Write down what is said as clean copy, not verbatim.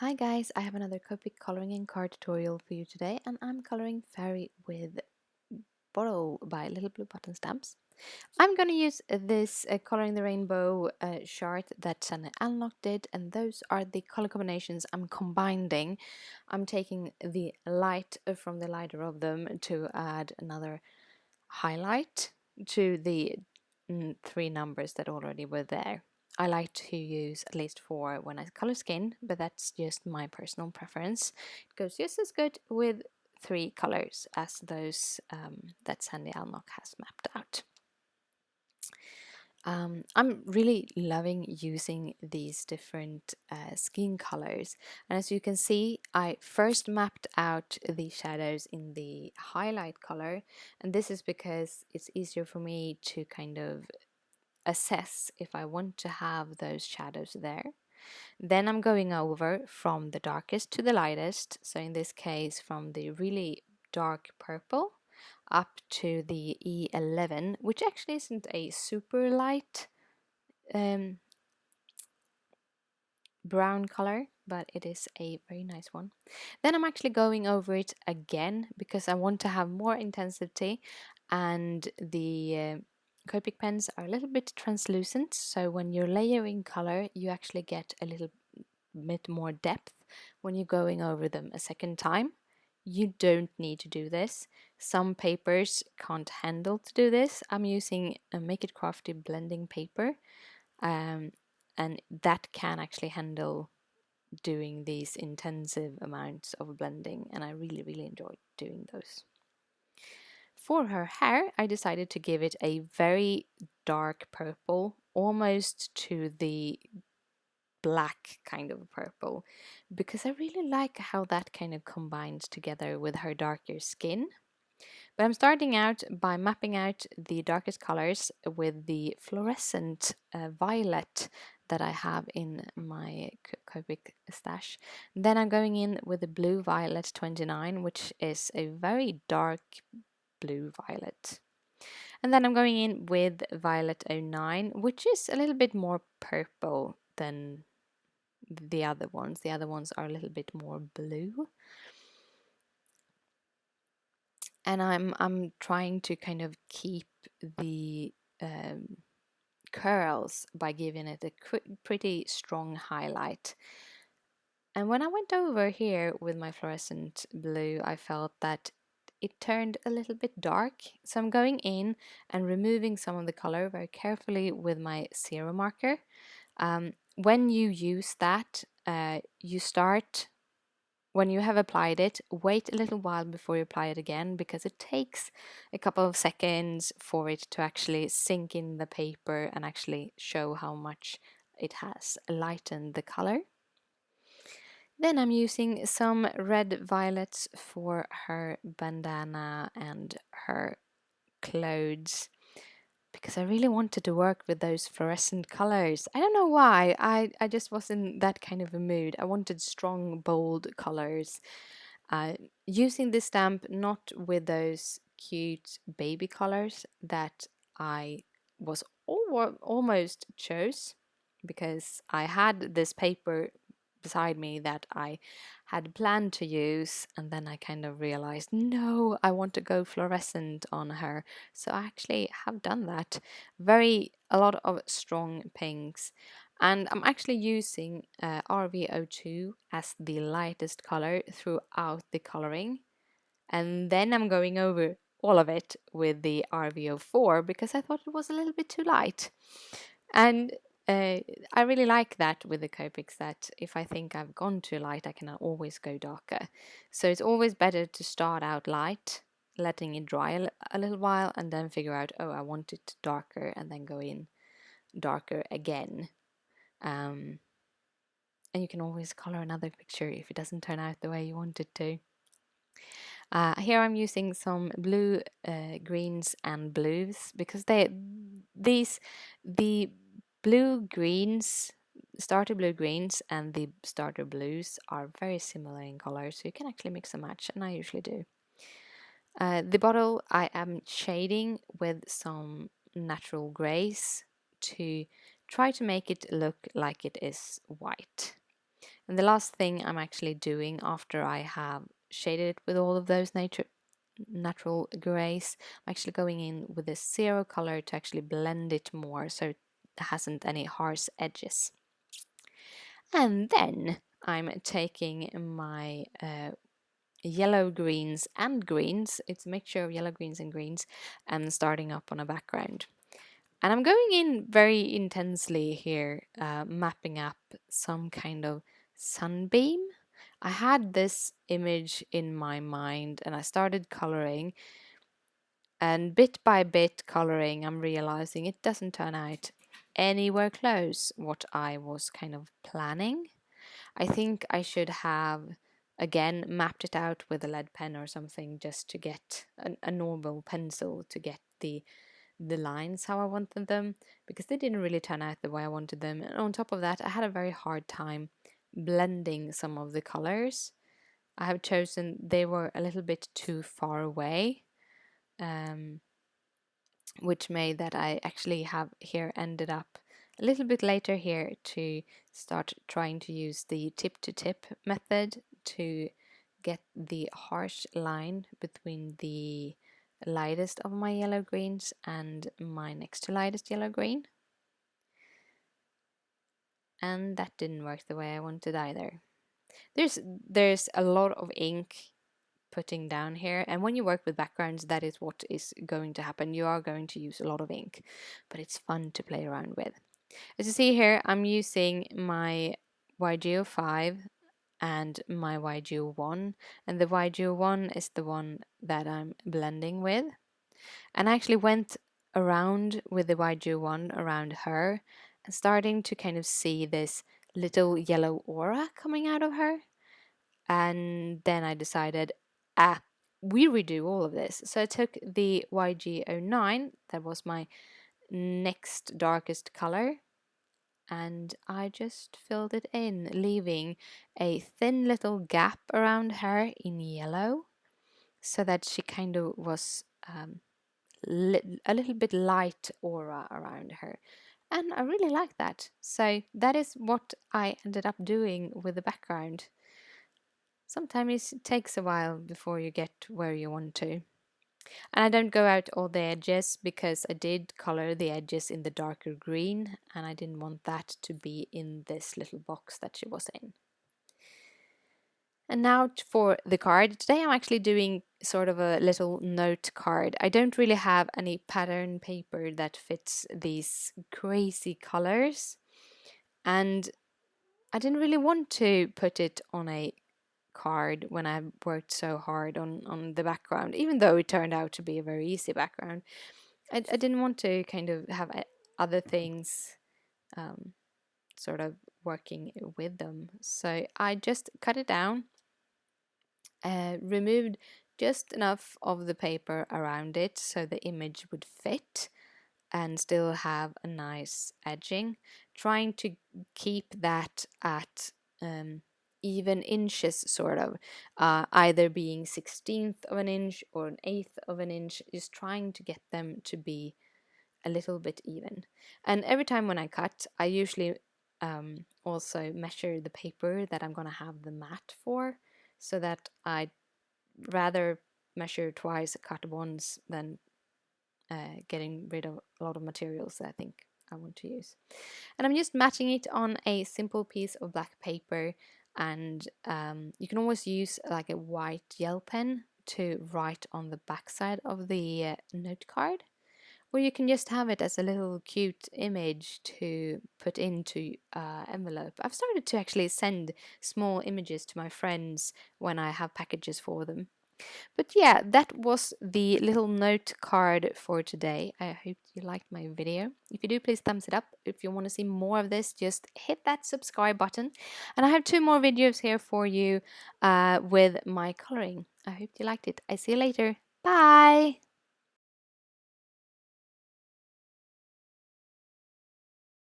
Hi guys, I have another Copic coloring in card tutorial for you today, and I'm coloring Fairy with Borrow by Little Blue Button Stamps. I'm going to use this Coloring the Rainbow chart that Sanne Alnock did, and those are the color combinations I'm combining. I'm taking the light from the lighter of them to add another highlight to the three numbers that already were there. I like to use at least 4 when I color skin, but that's just my personal preference. It goes just as good with 3 colors as those that Sandy Alnock has mapped out. I'm really loving using these different skin colors, and as you can see, I first mapped out the shadows in the highlight color, and this is because it's easier for me to kind of assess if I want to have those shadows there. Then I'm going over from the darkest to the lightest, so in this case from the really dark purple up to the E11, which actually isn't a super light brown color, but it is a very nice one. Then I'm actually going over it again because I want to have more intensity, and the Copic pens are a little bit translucent, so when you're layering color you actually get a little bit more depth when you're going over them a second time. You don't need to do this. Some papers can't handle to do this. I'm using a Make It Crafty blending paper, and that can actually handle doing these intensive amounts of blending, and I really enjoy doing those. For her hair, I decided to give it a very dark purple, almost to the black kind of purple, because I really like how that kind of combines together with her darker skin. But I'm starting out by mapping out the darkest colors with the fluorescent violet that I have in my Copic stash. Then I'm going in with the blue violet 29, which is a very dark blue violet. And then I'm going in with violet 09, which is a little bit more purple than the other ones. The other ones are a little bit more blue. And I'm trying to kind of keep the curls by giving it a pretty strong highlight. And when I went over here with my fluorescent blue, I felt that it turned a little bit dark. So I'm going in and removing some of the color very carefully with my zero marker. When you use that, you start. When you have applied it, wait a little while before you apply it again, because it takes a couple of seconds for it to actually sink in the paper and actually show how much it has lightened the color. Then I'm using some red violets for her bandana and her clothes, because I really wanted to work with those fluorescent colors. I don't know why, I just was in that kind of a mood. I wanted strong, bold colors. Using this stamp not with those cute baby colors that I was almost chose, because I had this paper beside me that I had planned to use, and then I kind of realized, no, I want to go fluorescent on her. So I actually have done that. A lot of strong pinks. And I'm actually using RV02 as the lightest color throughout the coloring. And then I'm going over all of it with the RV04 because I thought it was a little bit too light. And I really like that with the Copics, that if I think I've gone too light, I can always go darker. So it's always better to start out light, letting it dry a little while, and then figure out, oh, I want it darker, and then go in darker again. And you can always color another picture if it doesn't turn out the way you want it to. Here I'm using some blue, greens and blues, because the blue greens, starter blue greens and the starter blues are very similar in color, so you can actually mix and match, and I usually do. The bottle I am shading with some natural grays to try to make it look like it is white. And the last thing I'm actually doing after I have shaded it with all of those natural grays, I'm actually going in with a zero color to actually blend it more so it hasn't any harsh edges. And then I'm taking my yellow greens and greens, it's a mixture of yellow greens and greens, and starting up on a background. And I'm going in very intensely here, mapping up some kind of sunbeam. I had this image in my mind and I started coloring, and bit by bit coloring, I'm realizing it doesn't turn out anywhere close what I was kind of planning. I think I should have again mapped it out with a lead pen or something just to get a normal pencil to get the lines how I wanted them, because they didn't really turn out the way I wanted them. And on top of that, I had a very hard time blending some of the colors. I have chosen, they were a little bit too far away, which made that I actually have here ended up a little bit later here to start trying to use the tip to tip method to get the harsh line between the lightest of my yellow greens and my next to lightest yellow green. And that didn't work the way I wanted either. There's a lot of ink putting down here, and when you work with backgrounds, that is what is going to happen. You are going to use a lot of ink, but it's fun to play around with. As you see here, I'm using my YGO5 and my YGO1, and the YGO1 is the one that I'm blending with. And I actually went around with the YGO1 around her and starting to kind of see this little yellow aura coming out of her. And then I decided, we redo all of this. So I took the YG09, that was my next darkest color, and I just filled it in, leaving a thin little gap around her in yellow so that she kind of was a little bit light aura around her. And I really like that. So that is what I ended up doing with the background. Sometimes it takes a while before you get where you want to. And I don't go out all the edges because I did color the edges in the darker green and I didn't want that to be in this little box that she was in. And now for the card. Today I'm actually doing sort of a little note card. I don't really have any pattern paper that fits these crazy colors. And I didn't really want to put it on a card when I worked so hard on the background, even though it turned out to be a very easy background. I didn't want to kind of have other things sort of working with them. So I just cut it down, removed just enough of the paper around it so the image would fit and still have a nice edging, trying to keep that at even inches, sort of, either being 1/16 of an inch or an eighth of an inch, just trying to get them to be a little bit even. And every time when I cut, I usually also measure the paper that I'm going to have the mat for, so that I rather measure twice, cut once, than getting rid of a lot of materials that I think I want to use. And I'm just matching it on a simple piece of black paper, and you can always use like a white gel pen to write on the back side of the note card, or you can just have it as a little cute image to put into envelope. I've started to actually send small images to my friends when I have packages for them. But yeah, that was the little note card for today. I hope you liked my video. If you do, please thumbs it up. If you want to see more of this, just hit that subscribe button. And I have 2 more videos here for you with my coloring. I hope you liked it. I see you later. Bye!